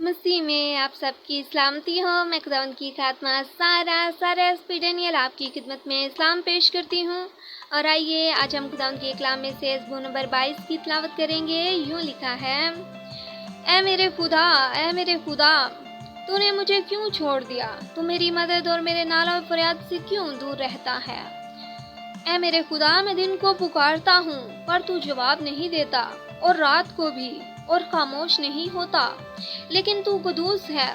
مسیح میں آپ سب کی سلامتی ہو۔ میں خداوند کی خاتمہ سارا اسپیڈینیل آپ کی خدمت میں اسلام پیش کرتی ہوں، اور آئیے آج ہم خداوند کے کلام میں سے ازبور نمبر 22 کی تلاوت کریں گے۔ یوں لکھا ہے: اے میرے خدا، تو نے مجھے کیوں چھوڑ دیا؟ تو میری مدد اور میرے نالہ و فریاد سے کیوں دور رہتا ہے؟ اے میرے خدا، میں دن کو پکارتا ہوں پر تو جواب نہیں دیتا، اور رات کو بھی اور خاموش نہیں ہوتا۔ لیکن تو قدوس ہے،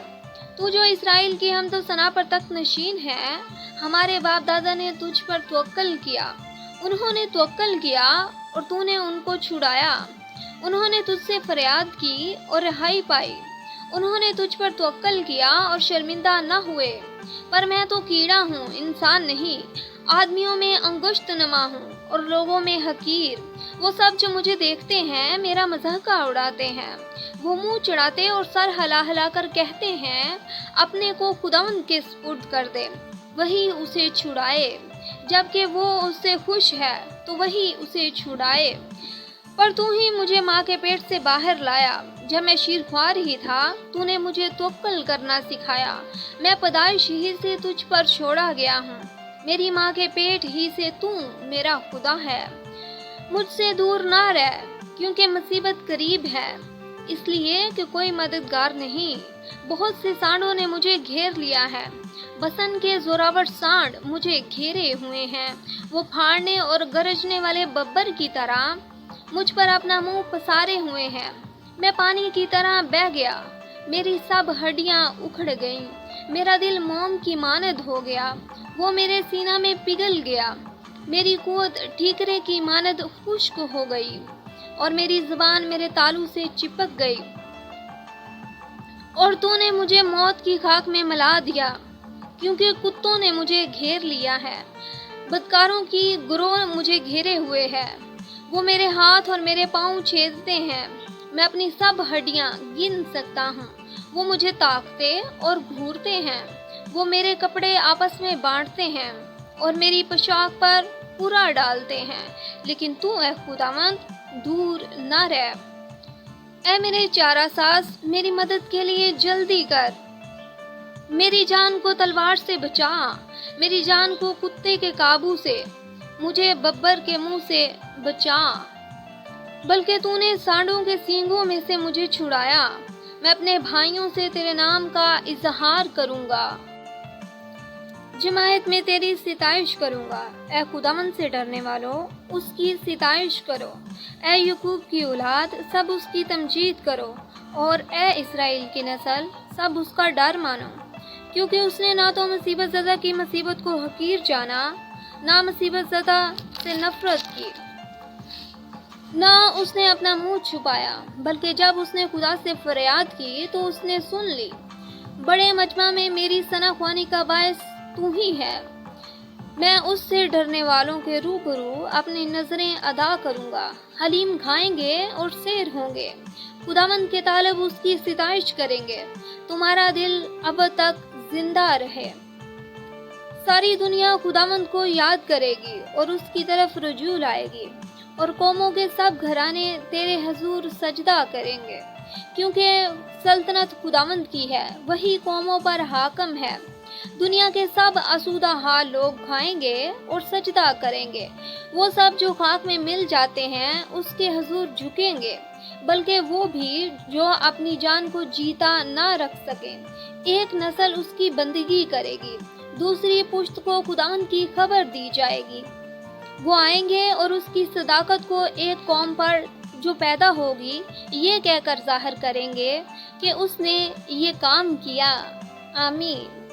تو جو اسرائیل کی حمد و ثنا پر تخت نشین ہے۔ ہمارے باپ دادا نے تجھ پر توکل کیا، انہوں نے توکل کیا اور تو نے ان کو چھڑایا۔ انہوں نے تجھ سے فریاد کی اور رہائی پائی۔ انہوں نے تجھ پر توکل کیا اور شرمندہ نہ ہوئے۔ پر میں تو کیڑا ہوں، انسان نہیں، آدمیوں میں انگشت نما ہوں اور لوگوں میں حقیر۔ وہ سب جو مجھے دیکھتے ہیں میرا مذاق اڑاتے ہیں۔ وہ منہ چڑھاتے اور سر ہلا ہلا کر کہتے ہیں، اپنے کو خداوند کے سپرد کر دے، وہی اسے چھڑائے۔ جبکہ وہ اس سے خوش ہے تو وہی اسے چھڑائے۔ پر تو ہی مجھے ماں کے پیٹ سے باہر لایا۔ جب میں شیرخوار ہی تھا تو نے مجھے توکل کرنا سکھایا۔ میں پیدائش ہی سے تجھ پر چھوڑا گیا ہوں، میری ماں کے پیٹ ہی سے تو میرا خدا ہے۔ مجھ سے دور نہ رہ، کیونکہ مصیبت قریب ہے، اس لیے کہ کوئی مددگار نہیں۔ بہت سے سانڈوں نے مجھے گھیر لیا ہے، بسن کے زوراور سانڈ مجھے گھیرے ہوئے ہیں۔ وہ پھاڑنے اور گرجنے والے ببر کی طرح مجھ پر اپنا منہ پسارے ہوئے ہیں۔ میں پانی کی طرح بہہ گیا، میری سب ہڈیاں اکھڑ گئیں۔ میرا دل موم کی مانند ہو گیا، وہ میرے سینہ میں پگھل گیا۔ میری قوت ٹھیکرے کی مانند خشک ہو گئی، اور میری زبان میرے تالو سے چپک گئی۔ اور تو نے مجھے موت کی خاک میں ملا دیا، کیونکہ کتوں نے مجھے گھیر لیا ہے۔ بدکاروں کی گروہ مجھے گھیرے ہوئے ہے، وہ میرے ہاتھ اور میرے پاؤں چھیدتے ہیں۔ میں اپنی سب ہڈیاں گن سکتا ہوں، وہ مجھے تاکتے اور گھورتے ہیں۔ وہ میرے کپڑے آپس میں بانٹتے ہیں اور میری پوشاک پر پورا ڈالتے ہیں۔ لیکن تو اے خداوند دور نہ رہ۔ اے میرے چارہ ساز، میری مدد کے لیے جلدی کر۔ میری جان کو تلوار سے بچا، میری جان کو کتے کے قابو سے، مجھے ببر کے منہ سے بچا۔ بلکہ تو نے سانڈوں کے سینگوں میں سے مجھے چھڑایا۔ میں اپنے بھائیوں سے تیرے نام کا اظہار کروں گا، جماعت میں تیری ستائش کروں گا۔ اے خداوند سے ڈرنے والو، اس کی ستائش کرو۔ اے یعقوب کی اولاد، سب اس کی تمجید کرو، اور اے اسرائیل کی نسل، سب اس کا ڈر مانو۔ کیونکہ اس نے نہ تو مصیبت زدہ کی مصیبت کو حقیر جانا، نہ مصیبت زدہ سے نفرت کی، نہ اس نے اپنا منہ چھپایا۔ بلکہ جب اس نے خدا سے فریاد کی تو اس نے سن لی۔ بڑے مجمع میں میری ثنا خوانی کا باعث تو ہی ہے۔ میں اس سے ڈرنے والوں کے روبرو اپنی نظریں ادا کروں گا۔ حلیم کھائیں گے اور سیر ہوں گے، خداوند کے طالب اس کی ستائش کریں گے۔ تمہارا دل اب تک زندہ رہے۔ ساری دنیا خداوند کو یاد کرے گی اور اس کی طرف رجوع لائے گی، اور قوموں کے سب گھرانے تیرے حضور سجدہ کریں گے۔ کیونکہ سلطنت خداوند کی ہے، وہی قوموں پر حاکم ہے۔ دنیا کے سب آسودہ حال لوگ کھائیں گے اور سجدہ کریں گے۔ وہ سب جو خاک میں مل جاتے ہیں اس کے حضور جھکیں گے، بلکہ وہ بھی جو اپنی جان کو جیتا نہ رکھ سکیں۔ ایک نسل اس کی بندگی کرے گی، دوسری پشت کو خداوند کی خبر دی جائے گی۔ وہ آئیں گے اور اس کی صداقت کو ایک قوم پر جو پیدا ہوگی یہ کہہ کر ظاہر کریں گے کہ اس نے یہ کام کیا۔ آمین۔